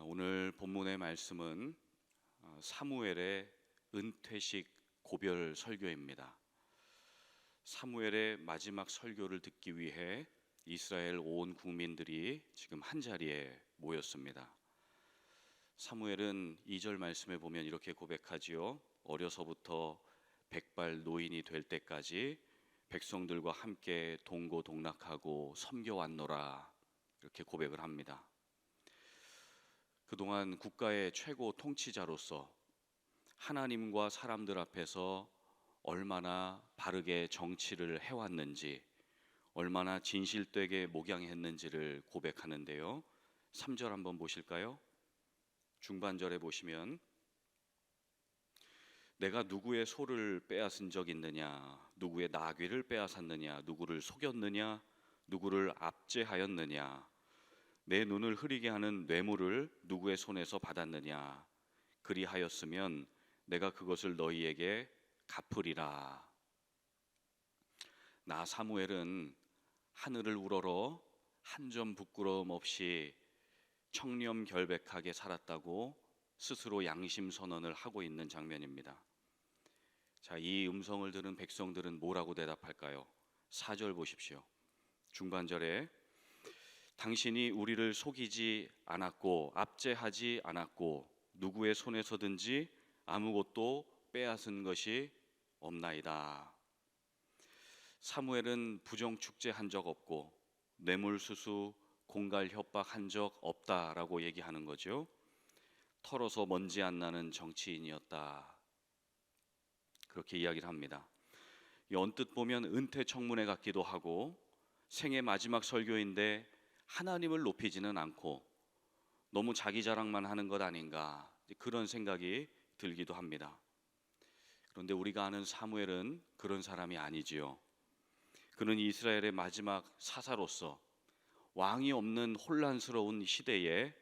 오늘 본문의 말씀은 사무엘의 은퇴식 고별 설교입니다. 사무엘의 마지막 설교를 듣기 위해 이스라엘 온 국민들이 지금 한 자리에 모였습니다. 사무엘은 2절 말씀에 보면 이렇게 고백하지요. 어려서부터 백발 노인이 될 때까지 백성들과 함께 동고동락하고 섬겨왔노라, 이렇게 고백을 합니다. 그동안 국가의 최고 통치자로서 하나님과 사람들 앞에서 얼마나 바르게 정치를 해왔는지, 얼마나 진실되게 목양했는지를 고백하는데요. 3절 한번 보실까요? 중반절에 보시면 내가 누구의 소를 빼앗은 적 있느냐, 누구의 나귀를 빼앗았느냐, 누구를 속였느냐, 누구를 압제하였느냐, 내 눈을 흐리게 하는 뇌물을 누구의 손에서 받았느냐, 그리하였으면 내가 그것을 너희에게 갚으리라. 나 사무엘은 하늘을 우러러 한 점 부끄러움 없이 청렴결백하게 살았다고 스스로 양심 선언을 하고 있는 장면입니다. 자, 이 음성을 들은 백성들은 뭐라고 대답할까요? 4절 보십시오. 중반절에 당신이 우리를 속이지 않았고 압제하지 않았고 누구의 손에서든지 아무것도 빼앗은 것이 없나이다. 사무엘은 부정축제한 적 없고 뇌물수수, 공갈 협박한 적 없다라고 얘기하는 거죠. 털어서 먼지 안 나는 정치인이었다, 그렇게 이야기를 합니다. 언뜻 보면 은퇴 청문회 같기도 하고 생애 마지막 설교인데 하나님을 높이지는 않고 너무 자기 자랑만 하는 것 아닌가, 그런 생각이 들기도 합니다. 그런데 우리가 아는 사무엘은 그런 사람이 아니지요. 그는 이스라엘의 마지막 사사로서 왕이 없는 혼란스러운 시대에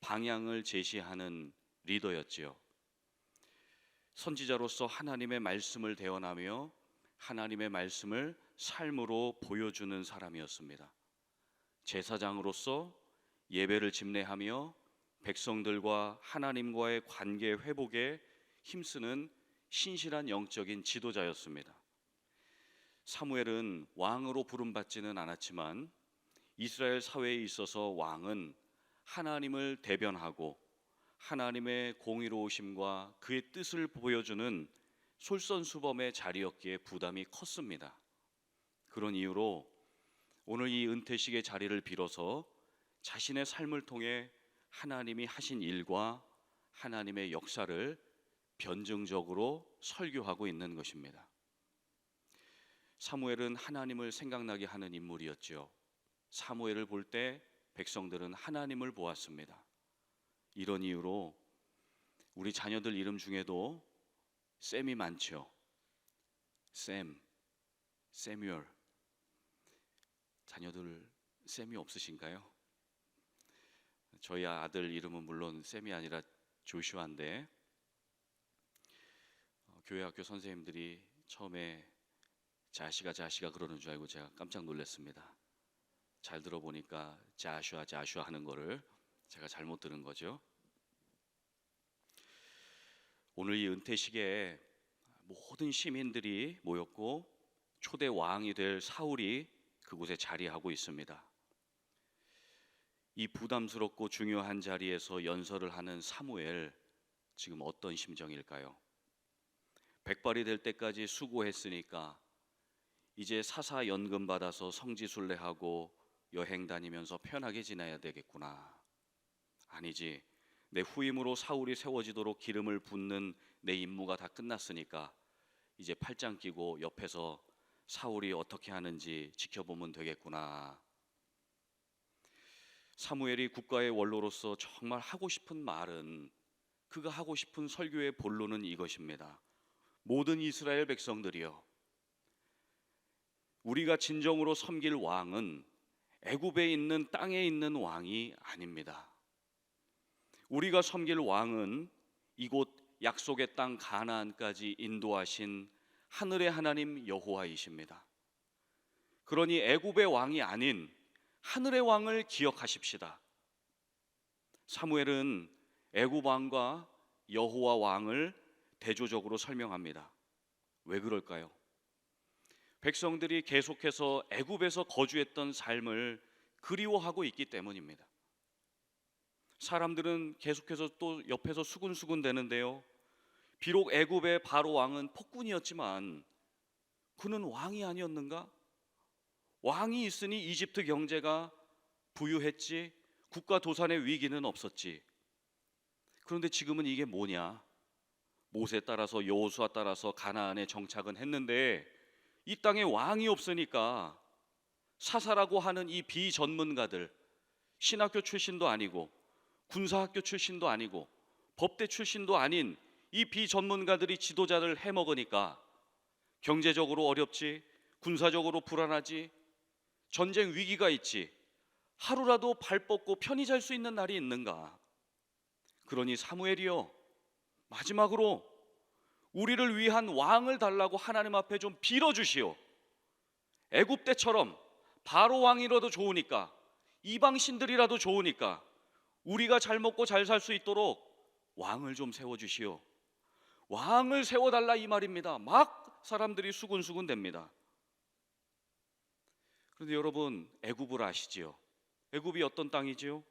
방향을 제시하는 리더였지요. 선지자로서 하나님의 말씀을 대언하며 하나님의 말씀을 삶으로 보여주는 사람이었습니다. 제사장으로서 예배를 집례하며 백성들과 하나님과의 관계 회복에 힘쓰는 신실한 영적인 지도자였습니다. 사무엘은 왕으로 부름받지는 않았지만 이스라엘 사회에 있어서 왕은 하나님을 대변하고 하나님의 공의로우심과 그의 뜻을 보여주는 솔선수범의 자리였기에 부담이 컸습니다. 그런 이유로 오늘 이 은퇴식의 자리를 빌어서 자신의 삶을 통해 하나님이 하신 일과 하나님의 역사를 변증적으로 설교하고 있는 것입니다. 사무엘은 하나님을 생각나게 하는 인물이었죠. 사무엘을 볼 때 백성들은 하나님을 보았습니다. 이런 이유로 우리 자녀들 이름 중에도 샘이 많죠. 샘, 세뮤얼. 자녀들 샘이 없으신가요? 저희 아들 이름은 물론 샘이 아니라 조슈아인데 교회 학교 선생님들이 처음에 자시가 그러는 줄 알고 제가 깜짝 놀랐습니다. 잘 들어보니까 자슈아 하는 거를 제가 잘못 들은 거죠. 오늘 이 은퇴식에 모든 시민들이 모였고 초대 왕이 될 사울이 그곳에 자리하고 있습니다. 이 부담스럽고 중요한 자리에서 연설을 하는 사무엘, 지금 어떤 심정일까요? 백발이 될 때까지 수고했으니까 이제 사사연금 받아서 성지순례하고 여행 다니면서 편하게 지내야 되겠구나. 아니지, 내 후임으로 사울이 세워지도록 기름을 붓는 내 임무가 다 끝났으니까 이제 팔짱 끼고 옆에서 사울이 어떻게 하는지 지켜보면 되겠구나. 사무엘이 국가의 원로로서 정말 하고 싶은 말은, 그가 하고 싶은 설교의 본론은 이것입니다. 모든 이스라엘 백성들이여, 우리가 진정으로 섬길 왕은 애굽에 있는 땅에 있는 왕이 아닙니다. 우리가 섬길 왕은 이곳 약속의 땅 가나안까지 인도하신 하늘의 하나님 여호와이십니다. 그러니 애굽의 왕이 아닌 하늘의 왕을 기억하십시다. 사무엘은 애굽 왕과 여호와 왕을 대조적으로 설명합니다. 왜 그럴까요? 백성들이 계속해서 애굽에서 거주했던 삶을 그리워하고 있기 때문입니다. 사람들은 계속해서 또 옆에서 수군수군 대는데요. 비록 애굽의 바로 왕은 폭군이었지만 그는 왕이 아니었는가? 왕이 있으니 이집트 경제가 부유했지, 국가 도산의 위기는 없었지. 그런데 지금은 이게 뭐냐? 모세 따라서 여호수아 따라서 가나안에 정착은 했는데 이 땅에 왕이 없으니까 사사라고 하는 이 비전문가들, 신학교 출신도 아니고 군사학교 출신도 아니고 법대 출신도 아닌 이 비전문가들이 지도자를 해먹으니까 경제적으로 어렵지, 군사적으로 불안하지, 전쟁 위기가 있지, 하루라도 발 뻗고 편히 잘 수 있는 날이 있는가? 그러니 사무엘이여, 마지막으로 우리를 위한 왕을 달라고 하나님 앞에 좀 빌어주시오. 애굽 때처럼 바로 왕이라도 좋으니까, 이방 신들이라도 좋으니까 우리가 잘 먹고 잘 살 수 있도록 왕을 좀 세워주시오. 왕을 세워달라 이 말입니다. 막 사람들이 수군수군 됩니다. 그런데 여러분, 애굽을 아시지요? 애굽이 어떤 땅이지요?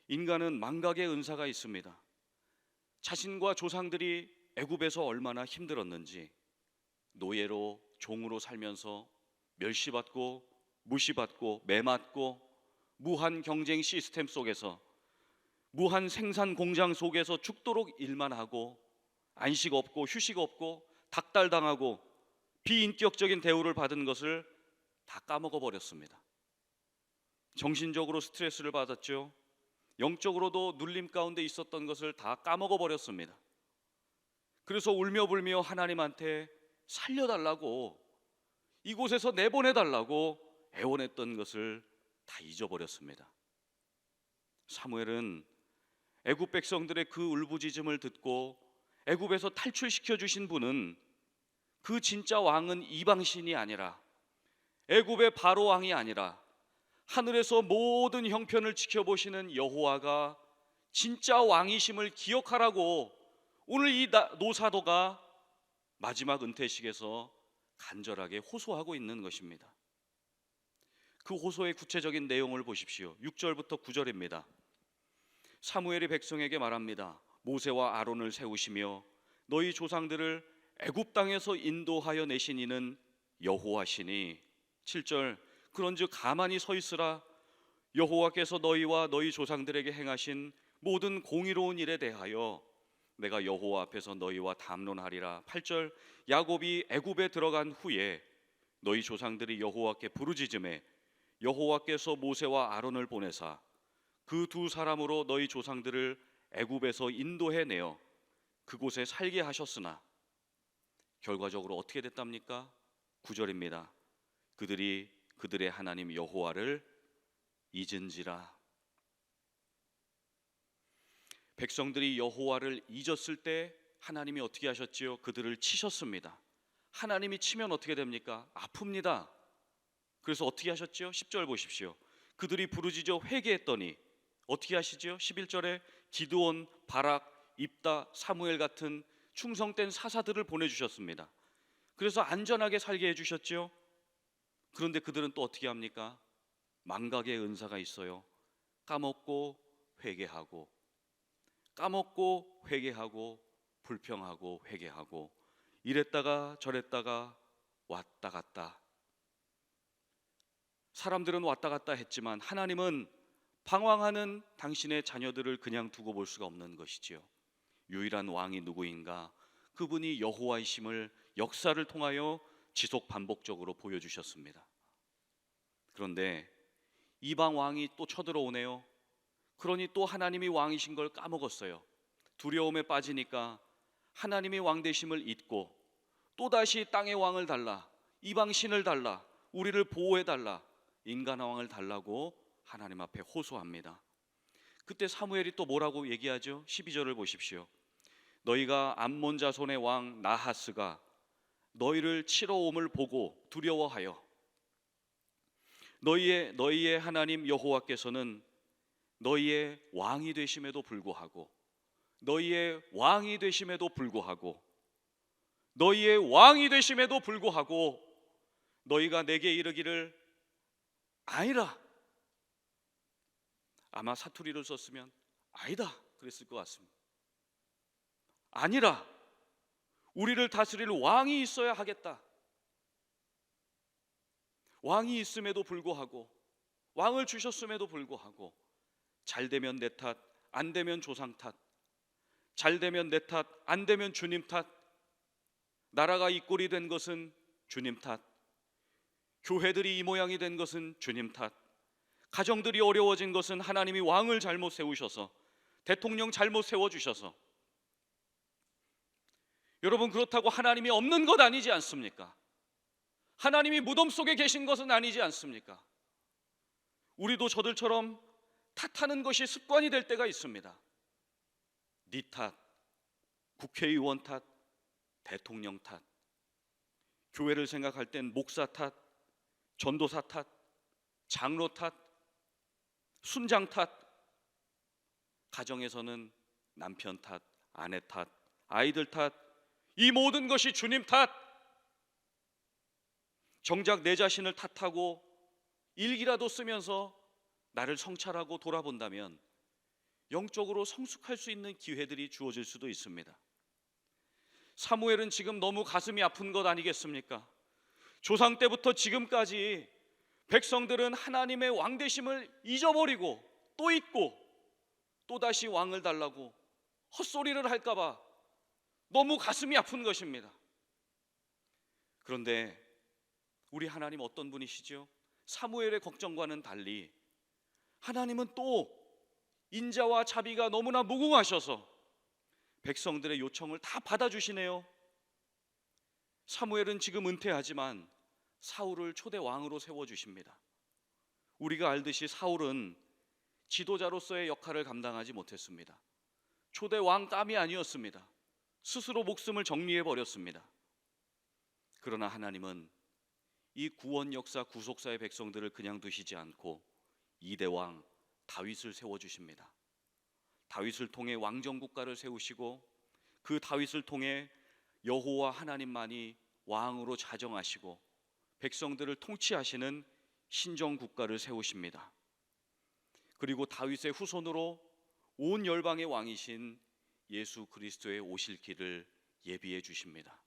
인간은 망각의 은사가 있습니다. 자신과 조상들이 애굽에서 얼마나 힘들었는지, 노예로 종으로 살면서 멸시받고 무시받고 매맞고 무한 경쟁 시스템 속에서, 무한 생산 공장 속에서 죽도록 일만 하고 안식 없고 휴식 없고 닥달당하고 비인격적인 대우를 받은 것을 다 까먹어 버렸습니다. 정신적으로 스트레스를 받았죠. 영적으로도 눌림 가운데 있었던 것을 다 까먹어 버렸습니다. 그래서 울며불며 하나님한테 살려달라고, 이곳에서 내보내달라고 애원했던 것을 다 잊어버렸습니다. 사무엘은 애굽 백성들의 그 울부짖음을 듣고 애굽에서 탈출시켜 주신 분은, 그 진짜 왕은 이방신이 아니라, 애굽의 바로 왕이 아니라 하늘에서 모든 형편을 지켜보시는 여호와가 진짜 왕이심을 기억하라고 오늘 이 노사도가 마지막 은퇴식에서 간절하게 호소하고 있는 것입니다. 그 호소의 구체적인 내용을 보십시오. 6절부터 9절입니다. 사무엘이 백성에게 말합니다. 모세와 아론을 세우시며 너희 조상들을 애굽 땅에서 인도하여 내신 이는 여호와시니. 7절, 그런즉 가만히 서 있으라. 여호와께서 너희와 너희 조상들에게 행하신 모든 공의로운 일에 대하여 내가 여호와 앞에서 너희와 담론하리라. 8절, 야곱이 애굽에 들어간 후에 너희 조상들이 여호와께 부르짖음에 여호와께서 모세와 아론을 보내사 그 두 사람으로 너희 조상들을 애굽에서 인도해 내어 그곳에 살게 하셨으나 결과적으로 어떻게 됐답니까? 9절입니다. 그들이 그들의 하나님 여호와를 잊은지라. 백성들이 여호와를 잊었을 때 하나님이 어떻게 하셨지요? 그들을 치셨습니다. 하나님이 치면 어떻게 됩니까? 아픕니다. 그래서 어떻게 하셨지요? 10절 보십시오. 그들이 부르짖어 회개했더니 어떻게 하시지요? 11절에 기드온, 바락, 입다, 사무엘 같은 충성된 사사들을 보내주셨습니다. 그래서 안전하게 살게 해주셨지요. 그런데 그들은 또 어떻게 합니까? 망각의 은사가 있어요. 까먹고 회개하고, 까먹고 회개하고, 불평하고 회개하고, 이랬다가 저랬다가 왔다 갔다. 사람들은 왔다 갔다 했지만 하나님은 방황하는 당신의 자녀들을 그냥 두고 볼 수가 없는 것이지요. 유일한 왕이 누구인가? 그분이 여호와이심을 역사를 통하여 지속 반복적으로 보여주셨습니다. 그런데 이방 왕이 또 쳐들어오네요. 그러니 또 하나님이 왕이신 걸 까먹었어요. 두려움에 빠지니까 하나님이 왕 되심을 잊고 또다시 땅의 왕을 달라, 이방 신을 달라, 우리를 보호해 달라, 인간 왕을 달라고 하나님 앞에 호소합니다. 그때 사무엘이 또 뭐라고 얘기하죠? 12절을 보십시오. 너희가 암몬 자손의 왕 나하스가 너희를 치러 옴을 보고 두려워하여 너희의 하나님 여호와께서는 너희의 왕이 되심에도 불구하고, 너희의 왕이 되심에도 불구하고, 너희의 왕이 되심에도 불구하고 너희가 내게 이르기를 아니라, 아마 사투리를 썼으면 아니다 그랬을 것 같습니다. 아니라 우리를 다스릴 왕이 있어야 하겠다. 왕이 있음에도 불구하고, 왕을 주셨음에도 불구하고, 잘 되면 내 탓, 안 되면 조상 탓, 잘 되면 내 탓, 안 되면 주님 탓, 나라가 이 꼴이 된 것은 주님 탓, 교회들이 이 모양이 된 것은 주님 탓, 가정들이 어려워진 것은 하나님이 왕을 잘못 세우셔서, 대통령 잘못 세워주셔서. 여러분, 그렇다고 하나님이 없는 것 아니지 않습니까? 하나님이 무덤 속에 계신 것은 아니지 않습니까? 우리도 저들처럼 탓하는 것이 습관이 될 때가 있습니다. 네 탓, 국회의원 탓, 대통령 탓, 교회를 생각할 땐 목사 탓, 전도사 탓, 장로 탓, 순장 탓, 가정에서는 남편 탓, 아내 탓, 아이들 탓, 이 모든 것이 주님 탓. 정작 내 자신을 탓하고 일기라도 쓰면서 나를 성찰하고 돌아본다면 영적으로 성숙할 수 있는 기회들이 주어질 수도 있습니다. 사무엘은 지금 너무 가슴이 아픈 것 아니겠습니까? 조상 때부터 지금까지 백성들은 하나님의 왕되심을 잊어버리고 또 잊고 또다시 왕을 달라고 헛소리를 할까봐 너무 가슴이 아픈 것입니다. 그런데 우리 하나님 어떤 분이시죠? 사무엘의 걱정과는 달리 하나님은 또 인자와 자비가 너무나 무궁하셔서 백성들의 요청을 다 받아주시네요. 사무엘은 지금 은퇴하지만 사울을 초대 왕으로 세워주십니다. 우리가 알듯이 사울은 지도자로서의 역할을 감당하지 못했습니다. 초대 왕감이 아니었습니다. 스스로 목숨을 정리해버렸습니다. 그러나 하나님은 이 구원 역사 구속사의 백성들을 그냥 두시지 않고 2대 왕 다윗을 세워주십니다. 다윗을 통해 왕정국가를 세우시고 그 다윗을 통해 여호와 하나님만이 왕으로 자정하시고 백성들을 통치하시는 신정국가를 세우십니다. 그리고 다윗의 후손으로 온 열방의 왕이신 예수 그리스도의 오실 길을 예비해 주십니다.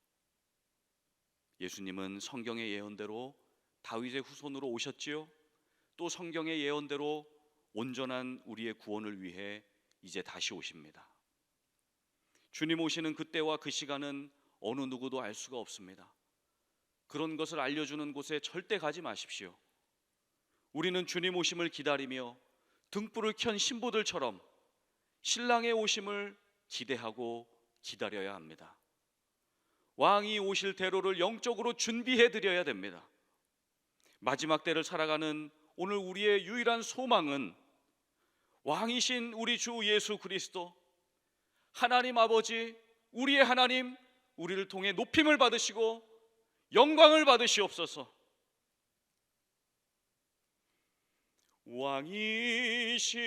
예수님은 성경의 예언대로 다윗의 후손으로 오셨지요. 또 성경의 예언대로 온전한 우리의 구원을 위해 이제 다시 오십니다. 주님 오시는 그때와 그 시간은 어느 누구도 알 수가 없습니다. 그런 것을 알려주는 곳에 절대 가지 마십시오. 우리는 주님 오심을 기다리며 등불을 켠 신부들처럼 신랑의 오심을 기대하고 기다려야 합니다. 왕이 오실 대로를 영적으로 준비해 드려야 됩니다. 마지막 때를 살아가는 오늘 우리의 유일한 소망은 왕이신 우리 주 예수 그리스도, 하나님 아버지, 우리의 하나님, 우리를 통해 높임을 받으시고 영광을 받으시옵소서. 왕이신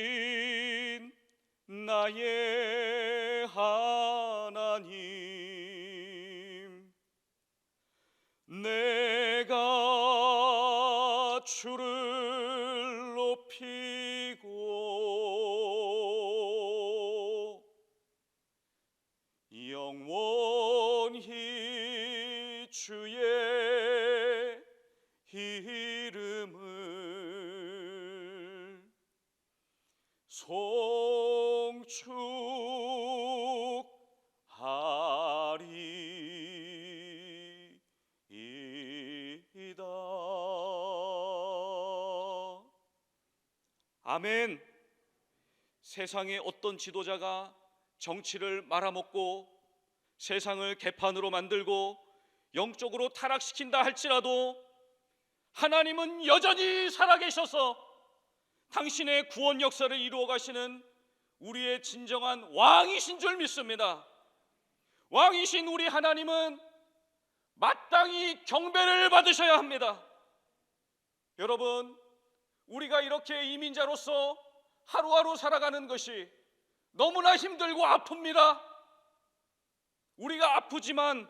나의 하나님, 내가 주를 높이고 영원히 주의 이름을 송축하리이다. 아멘. 세상의 어떤 지도자가 정치를 말아먹고 세상을 개판으로 만들고 영적으로 타락시킨다 할지라도 하나님은 여전히 살아계셔서 당신의 구원 역사를 이루어 가시는 우리의 진정한 왕이신 줄 믿습니다. 왕이신 우리 하나님은 마땅히 경배를 받으셔야 합니다. 여러분, 우리가 이렇게 이민자로서 하루하루 살아가는 것이 너무나 힘들고 아픕니다. 우리가 아프지만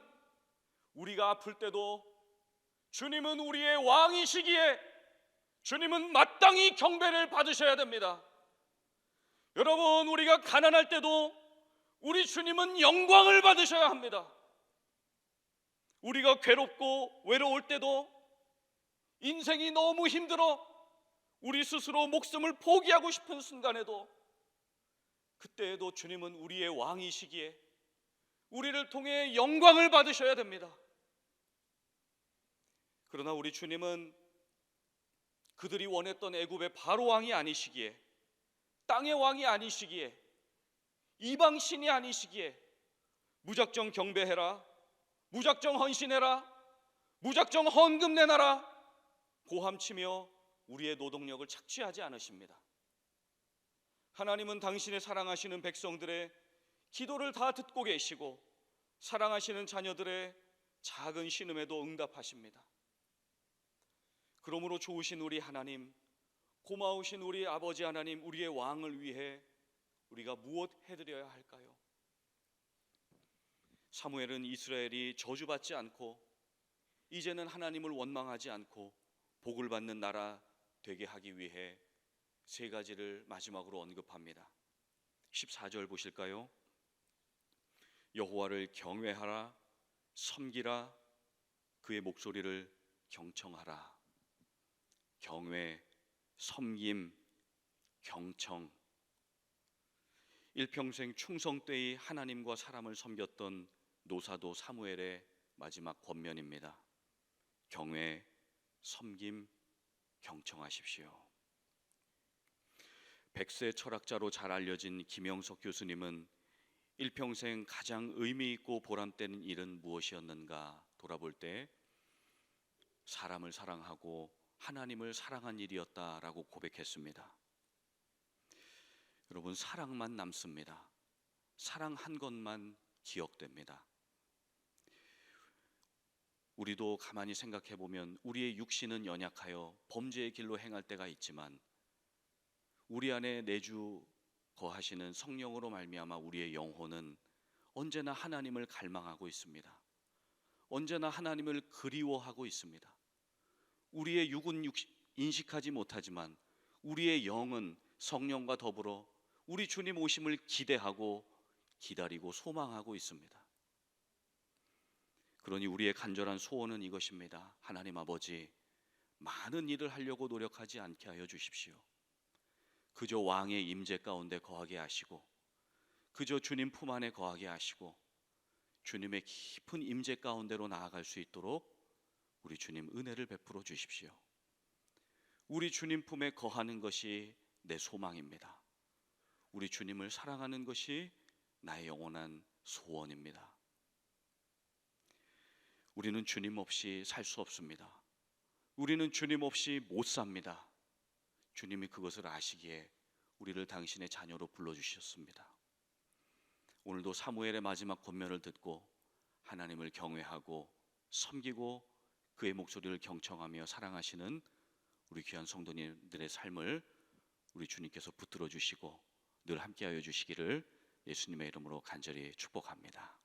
우리가 아플 때도 주님은 우리의 왕이시기에 주님은 마땅히 경배를 받으셔야 됩니다. 여러분, 우리가 가난할 때도 우리 주님은 영광을 받으셔야 합니다. 우리가 괴롭고 외로울 때도, 인생이 너무 힘들어 우리 스스로 목숨을 포기하고 싶은 순간에도, 그때에도 주님은 우리의 왕이시기에 우리를 통해 영광을 받으셔야 됩니다. 그러나 우리 주님은 그들이 원했던 애굽의 바로 왕이 아니시기에, 땅의 왕이 아니시기에, 이방 신이 아니시기에 무작정 경배해라, 무작정 헌신해라, 무작정 헌금 내놔라 고함치며 우리의 노동력을 착취하지 않으십니다. 하나님은 당신의 사랑하시는 백성들의 기도를 다 듣고 계시고 사랑하시는 자녀들의 작은 신음에도 응답하십니다. 그러므로 좋으신 우리 하나님, 고마우신 우리 아버지 하나님, 우리의 왕을 위해 우리가 무엇 해드려야 할까요? 사무엘은 이스라엘이 저주받지 않고 이제는 하나님을 원망하지 않고 복을 받는 나라 되게 하기 위해 세 가지를 마지막으로 언급합니다. 14절 보실까요? 여호와를 경외하라, 섬기라, 그의 목소리를 경청하라. 경외, 섬김, 경청. 일평생 충성되이 하나님과 사람을 섬겼던 노사도 사무엘의 마지막 권면입니다. 경외, 섬김, 경청하십시오. 백세 철학자로 잘 알려진 김영석 교수님은 일평생 가장 의미 있고 보람된 일은 무엇이었는가 돌아볼 때 사람을 사랑하고 하나님을 사랑한 일이었다라고 고백했습니다. 여러분, 사랑만 남습니다. 사랑한 것만 기억됩니다. 우리도 가만히 생각해 보면 우리의 육신은 연약하여 범죄의 길로 행할 때가 있지만 우리 안에 내주 거하시는 성령으로 말미암아 우리의 영혼은 언제나 하나님을 갈망하고 있습니다. 언제나 하나님을 그리워하고 있습니다. 우리의 육은 인식하지 못하지만 우리의 영은 성령과 더불어 우리 주님 오심을 기대하고 기다리고 소망하고 있습니다. 그러니 우리의 간절한 소원은 이것입니다. 하나님 아버지, 많은 일을 하려고 노력하지 않게 하여 주십시오. 그저 왕의 임재 가운데 거하게 하시고 그저 주님 품 안에 거하게 하시고 주님의 깊은 임재 가운데로 나아갈 수 있도록 우리 주님 은혜를 베풀어 주십시오. 우리 주님 품에 거하는 것이 내 소망입니다. 우리 주님을 사랑하는 것이 나의 영원한 소원입니다. 우리는 주님 없이 살 수 없습니다. 우리는 주님 없이 못 삽니다. 주님이 그것을 아시기에 우리를 당신의 자녀로 불러주셨습니다. 오늘도 사무엘의 마지막 권면을 듣고 하나님을 경외하고 섬기고 그의 목소리를 경청하며 사랑하시는 우리 귀한 성도님들의 삶을 우리 주님께서 붙들어 주시고 늘 함께하여 주시기를 예수님의 이름으로 간절히 축복합니다.